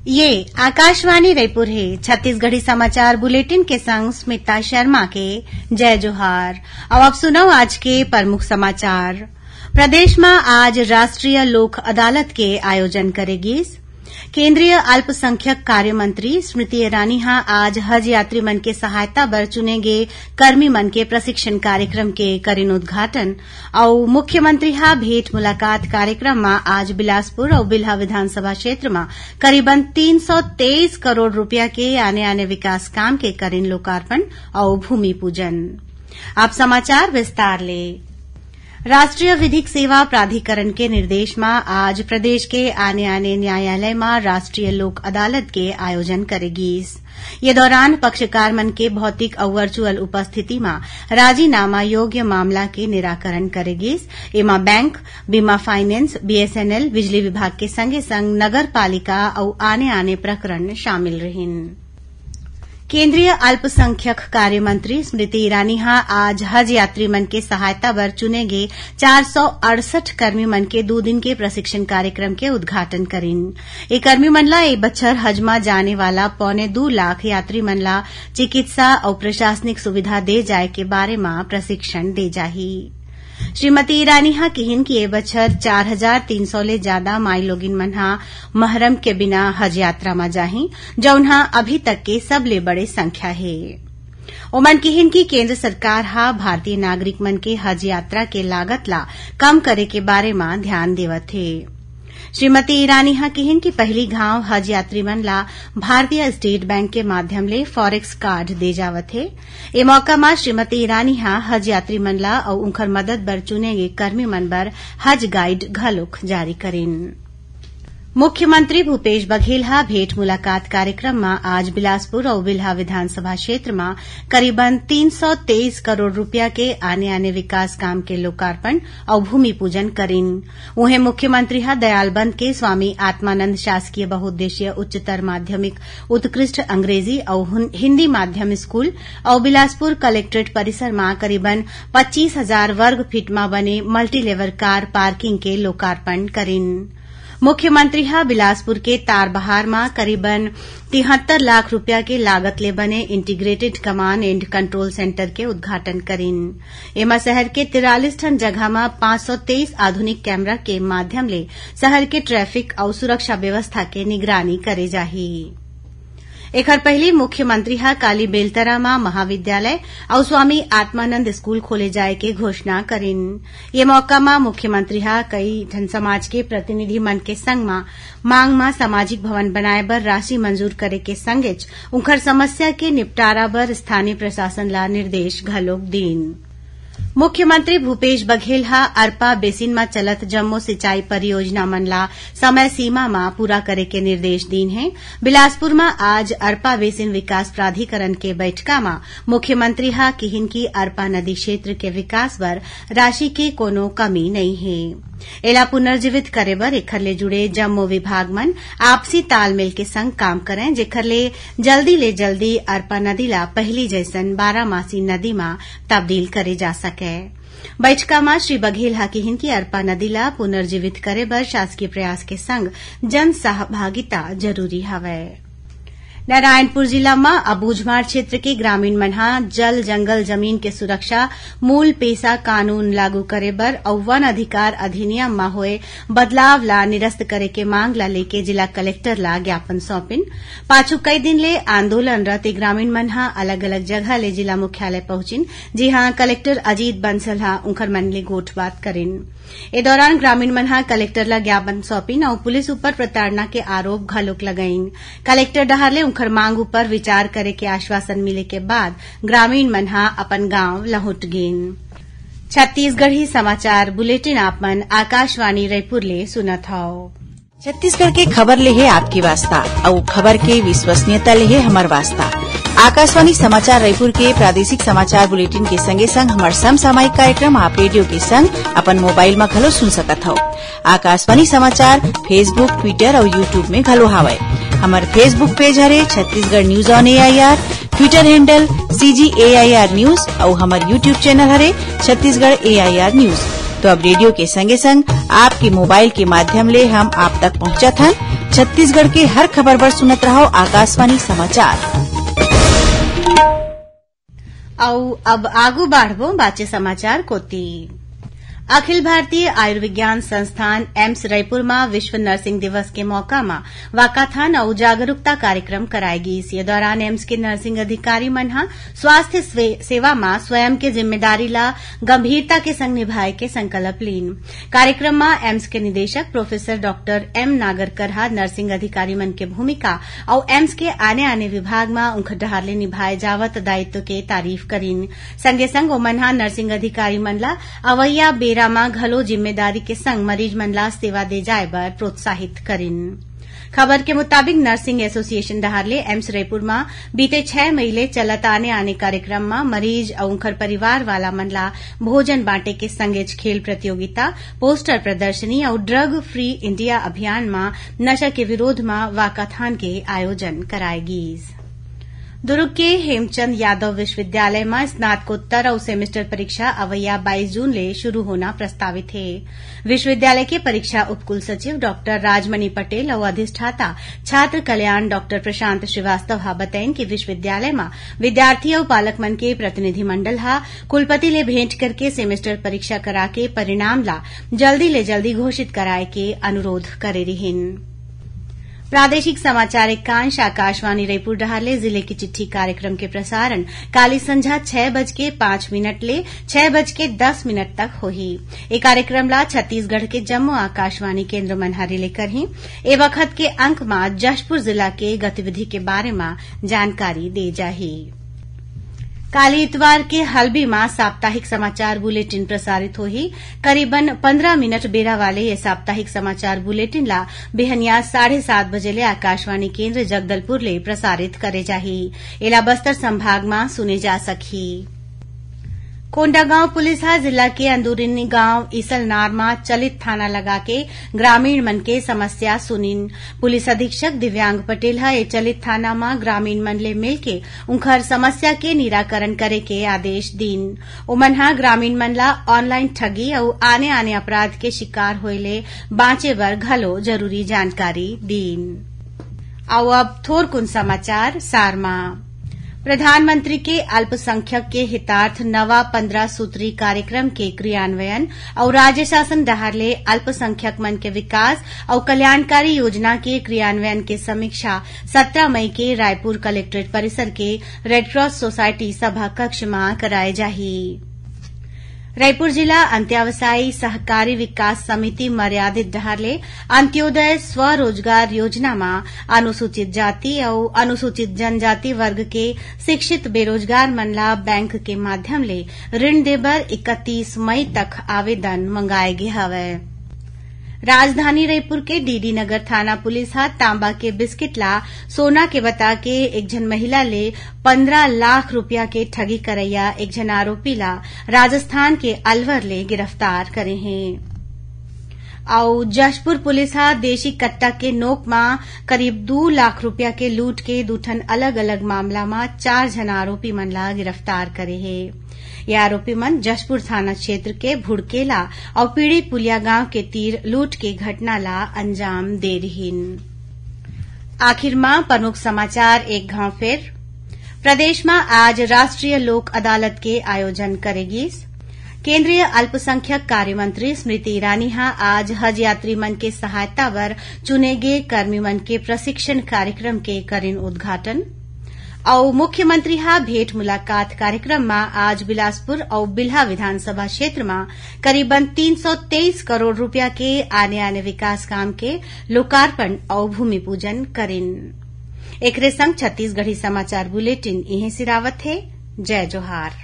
ये आकाशवाणी रायपुर है। छत्तीसगढ़ी समाचार बुलेटिन के संग स्मिता शर्मा के जय जोहार। अब आप सुनो आज के प्रमुख समाचार। प्रदेश में आज राष्ट्रीय लोक अदालत के आयोजन करेगी। केंद्रीय अल्पसंख्यक कार्य मंत्री स्मृति ईरानी आज हज यात्री मन के सहायता बर चुने गे कर्मी मन के प्रशिक्षण कार्यक्रम के करिन उद्घाटन और मुख्यमंत्री भेंट मुलाकात कार्यक्रम में आज बिलासपुर और बिल्हा विधानसभा क्षेत्र में करीबन 323 करोड़ रुपया के आने विकास काम के करिन लोकार्पण और भूमि पूजन। अब समाचार विस्तार ले। राष्ट्रीय विधिक सेवा प्राधिकरण के निर्देश में आज प्रदेश के आने न्यायालय में राष्ट्रीय लोक अदालत के आयोजन करेगी। ये दौरान पक्षकार मन के भौतिक और वर्चुअल उपस्थिति में राजीनामा योग्य मामला के निराकरण करेगी। एमा बैंक, बीमा फाइनेंस, बीएसएनएल, बिजली विभाग के संगे संग नगर पालिका और आने प्रकरण शामिल रहिन। केंद्रीय अल्पसंख्यक कार्य मंत्री स्मृति ईरानी आज हज यात्री मन के सहायता बर चुने गे 468 कर्मी मन के 2 दिन के प्रशिक्षण कार्यक्रम के उद्घाटन करिन। ये कर्मी मन ला ए बछर हज में जाने वाला 2.25 लाख यात्री मन ला चिकित्सा और प्रशासनिक सुविधा दे जाए के बारे में प्रशिक्षण दे जाही। श्रीमती ईरानी कहिन कि ए बछर 4300 ले ज्यादा माई लोगिन मन महरम के बिना हज यात्रा में जाही, जौन अभी तक के सबले बड़े संख्या है। ओमन कहिन कि केंद्र सरकार भारतीय नागरिक मन के हज यात्रा के लागत ला कम करे के बारे में ध्यान देवत है। श्रीमती ईरानी कहिन कि पहली घाव हज यात्री मन ला भारतीय स्टेट बैंक के माध्यम ले फॉरेक्स कार्ड दे जावत है। ए मौका में श्रीमती ईरानी हज यात्री मन ला और उनकर मदद बर चुने गे कर्मी मन बर हज गाइड घलोक जारी करिन। मुख्यमंत्री भूपेश बघेल भेंट मुलाकात कार्यक्रम में आज बिलासपुर और बिल्हा विधानसभा क्षेत्र में करीबन 323 करोड़ रुपया के आने विकास काम के लोकार्पण और भूमि पूजन करिन। उन्हें मुख्यमंत्री दयालबंद के स्वामी आत्मानंद शासकीय बहुउद्देशीय उच्चतर माध्यमिक उत्कृष्ट अंग्रेजी और हिंदी माध्यम स्कूल और बिलासपुर कलेक्ट्रेट परिसर में करीबन 25,000 वर्ग फीट में बने मल्टीलेवल कार पार्किंग के लोकार्पण करिन। मुख्यमंत्री बिलासपुर के तारबहार में करीबन 73 लाख रुपया के लागत ले बने integrated command and control centre के उद्घाटन करिन। एमा शहर के 43 ठन जगह में 523 आधुनिक कैमरा के माध्यम ले शहर के ट्रैफिक और सुरक्षा व्यवस्था के निगरानी करे जाही। एकर पहले मुख्यमंत्री काली बेलतरा में महाविद्यालय और स्वामी आत्मानंद स्कूल खोले जाए के घोषणा करिन। ये मौका में मुख्यमंत्री कई जन समाज के प्रतिनिधि मन के संग मांग में सामाजिक भवन बनाए बर राशि मंजूर करे के संगे उनकर समस्या के निपटारा बर स्थानीय प्रशासन ला निर्देश घलोक दीन। मुख्यमंत्री भूपेश बघेल अरपा बेसिन में चलत जम्मो सिंचाई परियोजना मन ला समय सीमा में पूरा करे के निर्देश दीन है। बिलासपुर में आज अरपा बेसिन विकास प्राधिकरण के बैठका में मुख्यमंत्री कहिन कि अरपा नदी क्षेत्र के विकास बर राशि के कोनो कमी नहीं है। एला पुनर्जीवित करे बर एखर ले जुड़े जम्मो विभाग मन आपसी तालमेल के संग काम करें, जेखर ले जल्दी अरपा नदी ला पहली जैसन 12मासी नदी में तब्दील करे जा सके। बैठका में श्री बघेल कहिन कि अरपा नदी ला पुनर्जीवित करे बर शासकीय प्रयास के संग जन सहभागिता जरूरी हवै। नारायणपुर जिला में अबूझमाड़ क्षेत्र के ग्रामीण मन जल जंगल जमीन के सुरक्षा मूल पेशा कानून लागू करे बर और वन अधिकार अधिनियम में होए बदलाव ला निरस्त करे के मांग ला लेके जिला कलेक्टर ला ज्ञापन सौंपिन। पाछू कई दिन ले आंदोलनरत ग्रामीण मन अलग अलग जगह ले जिला मुख्यालय पहुंचिन, जी कलेक्टर अजीत बंसल उनकर मन ले गोठ बात करिन। ए दौरान ग्रामीण मन कलेक्टर ला ज्ञापन सौंपिन और पुलिस ऊपर प्रताड़ना के आरोप घलोक लगाइन। कलेक्टर डहर ले उनकर मांग ऊपर विचार करे के आश्वासन मिले के बाद ग्रामीण मन अपन गांव लहुट गिन। छत्तीसगढ़ी समाचार बुलेटिन आपमन आकाशवाणी रायपुर ले सुनत हव। छत्तीसगढ़ के खबर ले है आपकी वास्ता और खबर के विश्वसनीयता ले है हमार वास्ता। आकाशवाणी समाचार रायपुर के प्रादेशिक समाचार बुलेटिन के संगे संग हमार समसामयिक कार्यक्रम आप रेडियो के संग अपन मोबाइल में घलो सुन सकत हव। आकाशवाणी समाचार फेसबुक, ट्विटर और यूट्यूब में घलो हावय। हमार फेसबुक पेज हरे Chhattisgarh news on AIR, Twitter handle CGAIR news और हमार यूट्यूब चैनल हरे छत्तीसगढ़ AIR न्यूज। तो अब रेडियो के संगे संग आपके मोबाइल के माध्यम ले हम आप तक पहुंचत हन छत्तीसगढ़ के हर खबर पर सुनत रहो आकाशवाणी समाचार। अब आगू बाढ़बो बाचे समाचार कोती। अखिल भारतीय आयुर्विज्ञान संस्थान एम्स रायपुर में विश्व नर्सिंग दिवस के मौका में वाकाथन और जागरूकता कार्यक्रम कराएगी। इस दौरान एम्स के नर्सिंग अधिकारी मन स्वास्थ्य सेवा में स्वयं के जिम्मेदारी ला गंभीरता के संग निभाए के संकल्प लीन। कार्यक्रम में एम्स के निदेशक professor doctor M Nagarkar nursing अधिकारी मन के भूमिका और एम्स के आने आने विभाग में उनख डहारले निभाए जावत दायित्व के तारीफ करीन। संगे संग ओमन नर्सिंग अधिकारी मन ला अवैया बेरा घलो जिम्मेदारी के संग मरीज मन ला सेवा दे जाए बर प्रोत्साहित करिन। खबर के मुताबिक नर्सिंग एसोसिएशन डहारले एम्स रायपुर में बीते 6 महीने चलत आने कार्यक्रम में मरीज और उनकर परिवार वाला मन ला भोजन बांटे के संगेज खेल प्रतियोगिता, पोस्टर प्रदर्शनी और ड्रग फ्री इंडिया अभियान में नशा के विरोध में वाकाथन के आयोजन कराएगी। दुर्ग के हेमचंद यादव विश्वविद्यालय में स्नातकोत्तर और सेमेस्टर परीक्षा अवैया 22 जून ले शुरू होना प्रस्तावित है। विश्वविद्यालय के परीक्षा उपकुलसचिव डॉक्टर राजमणि पटेल और अधिष्ठाता छात्र कल्याण डॉक्टर प्रशांत श्रीवास्तव बतायन कि विश्वविद्यालय में विद्यार्थी और पालक मन के प्रतिनिधि मंडल कुलपति ले भेंट करके सेमेस्टर परीक्षा करा के परिणाम ला जल्दी ले जल्दी घोषित कराए के अनुरोध करे रिहिन। प्रादेशिक समाचार एकांश आकाशवाणी रायपुर डहारले जिले की चिट्ठी कार्यक्रम के प्रसारण काली संझा 6:05 ले 6:10 तक होही। ए कार्यक्रम ला छत्तीसगढ़ के जम्मू आकाशवाणी केन्द्र मन रिले करही। ए वक्त के अंक में जशपुर जिला के गतिविधि के बारे में जानकारी दे जाही। काली इतवार के हल्बी में साप्ताहिक समाचार बुलेटिन प्रसारित होही। करीबन 15 मिनट बेरा वाले ये साप्ताहिक समाचार बुलेटिन ला बिहनिया 7:30 बजे ले आकाशवाणी केन्द्र जगदलपुर ले प्रसारित करे जाही। एला बस्तर संभाग में सुने जा सकही। कोंडागांव पुलिस जिला के अंदरूनी गांव ईसलनार में चलित थाना लगा के ग्रामीण मन के समस्या सुनिन। पुलिस अधीक्षक दिव्यांग पटेल ये चलित थाना में ग्रामीण मन ले मिलके उनकर समस्या के निराकरण करे के आदेश दीन। उमन ग्रामीण मन ला ऑनलाइन ठगी और आने आने अपराध के शिकार होइले बाँचे बर घलो जरूरी जानकारी दीन। अब थोर कुन समाचार सारमा। प्रधानमंत्री के अल्पसंख्यक के हितार्थ नवा 15 सूत्री कार्यक्रम के क्रियान्वयन और राज्य शासन डहारले अल्पसंख्यक मन के विकास और कल्याणकारी योजना के क्रियान्वयन के समीक्षा 17 मई के रायपुर कलेक्ट्रेट परिसर के रेडक्रॉस सोसाइटी सभा कक्ष में कराए जाही। रायपुर जिला अंत्यावसायी सहकारी विकास समिति मर्यादित डहारले अंत्योदय स्वरोजगार योजना में अनुसूचित जाति और अनुसूचित जनजाति वर्ग के शिक्षित बेरोजगार मन ला बैंक के माध्यम ले ऋण देबर 31 मई तक आवेदन मंगाए गे हवे। राजधानी रायपुर के डीडी नगर थाना पुलिस तांबा के बिस्किट ला सोना के बता के एक जन महिला ले 15 लाख रुपया के ठगी करैया एक जन आरोपी ला राजस्थान के अलवर ले गिरफ्तार करे हैं। और जशपुर पुलिस देशी कट्टा के नोक में करीब 2 लाख रुपया के लूट के दूठन अलग अलग मामला में 4 जन आरोपी मन ला गिरफ्तार करे है। ये आरोपी मन जशपुर थाना क्षेत्र के भुड़केला और पीड़ी पुलिया गांव के तीर लूट के घटना ला अंजाम दे रहीन। आखिर में प्रमुख समाचार एक घाव फिर। प्रदेश में आज राष्ट्रीय लोक अदालत के आयोजन करेगी। केंद्रीय अल्पसंख्यक कार्य मंत्री स्मृति ईरानी आज हज यात्री मन के सहायता बर चुने गए कर्मी मन के प्रशिक्षण कार्यक्रम के करेन उद्घाटन। और मुख्यमंत्री भेंट मुलाकात कार्यक्रम में आज बिलासपुर और बिल्हा विधानसभा क्षेत्र में करीबन 323 करोड़ रुपया के आने आने विकास काम के लोकार्पण और भूमि पूजन करेन। एकरे संग छत्तीसगढ़ी समाचार बुलेटिन इहे सिरावत है। जय जोहार।